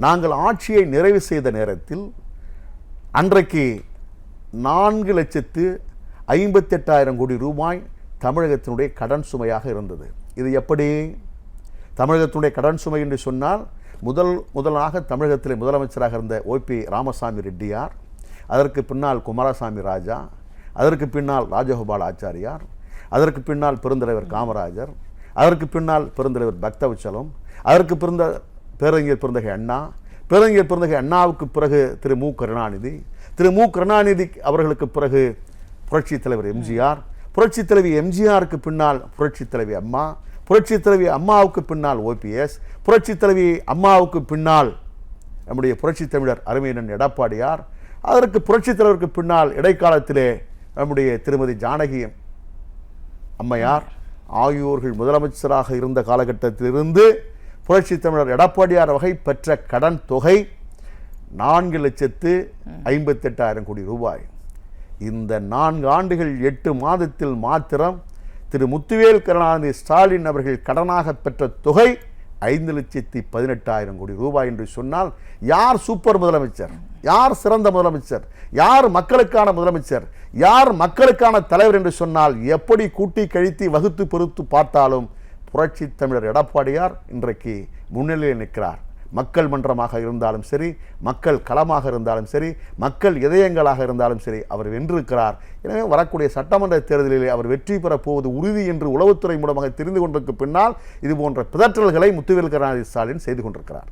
நாங்கள் ஆட்சியை நிறைவு செய்த நேரத்தில் அன்றைக்கு 4,58,000 கோடி ரூபாய் தமிழகத்தினுடைய கடன் சுமையாக இருந்தது. இது எப்படி? தமிழகத்தினுடைய கடன் சுமை என்று சொன்னால் முதலாக தமிழகத்திலே முதலமைச்சராக இருந்த ஓபி ராமசாமி ரெட்டியார், அதற்கு பின்னால் குமாரசாமி ராஜா, அதற்கு பின்னால் ராஜகோபால் ஆச்சாரியார், அதற்கு பின்னால் பெருந்தலைவர் காமராஜர், அதற்கு பின்னால் பெருந்தலைவர் பக்தவச்சலம், அதற்கு பேரறிஞர் பெருந்தகை அண்ணா, பேரறிஞர் பெருந்தகை அண்ணாவுக்கு பிறகு திரு மு கருணாநிதி அவர்களுக்கு பிறகு புரட்சித் தலைவர் எம்ஜிஆர், புரட்சித் தலைவி எம்ஜிஆருக்கு பின்னால் புரட்சித் தலைவி அம்மா, புரட்சித் தலைவி அம்மாவுக்கு பின்னால் ஓபிஎஸ், புரட்சித் தலைவி அம்மாவுக்கு பின்னால் நம்முடைய புரட்சித் தமிழர் அருமையண்ணன் எடப்பாடியார், அதற்கு புரட்சித் தலைவருக்கு பின்னால் இடைக்காலத்திலே நம்முடைய திருமதி ஜானகி அம்மையார் ஆகியோர்கள் முதலமைச்சராக இருந்த காலகட்டத்திலிருந்து புரட்சித் தமிழர் எடப்பாடியார் வகை பெற்ற கடன் தொகை 4,58,000 கோடி ரூபாய். இந்த 4 ஆண்டுகள் 8 மாதத்தில் மாத்திரம் திரு முத்துவேல் கருணாநிதி ஸ்டாலின் அவர்கள் கடனாக பெற்ற தொகை 5,18,000 கோடி ரூபாய் என்று சொன்னால் யார் சூப்பர் முதலமைச்சர், யார் சிறந்த முதலமைச்சர், யார் மக்களுக்கான முதலமைச்சர், யார் மக்களுக்கான தலைவர் என்று சொன்னால் எப்படி கூட்டி கழித்து வகுத்து பெருத்து பார்த்தாலும் புரட்சி தமிழர் எடப்பாடியார் இன்றைக்கு முன்னிலையில் நிற்கிறார். மக்கள் மன்றமாக இருந்தாலும் சரி, மக்கள் களமாக இருந்தாலும் சரி, மக்கள் இதயங்களாக இருந்தாலும் சரி, அவர் வென்றிருக்கிறார். எனவே வரக்கூடிய சட்டமன்ற தேர்தலிலே அவர் வெற்றி பெறப் போவது உறுதி என்று உளவுத்துறை மூலமாக தெரிந்து கொண்டதற்கு பின்னால் இது போன்ற பிதற்றல்களை முத்துவேல் கருணாநிதி ஸ்டாலின் செய்து கொண்டிருக்கிறார்.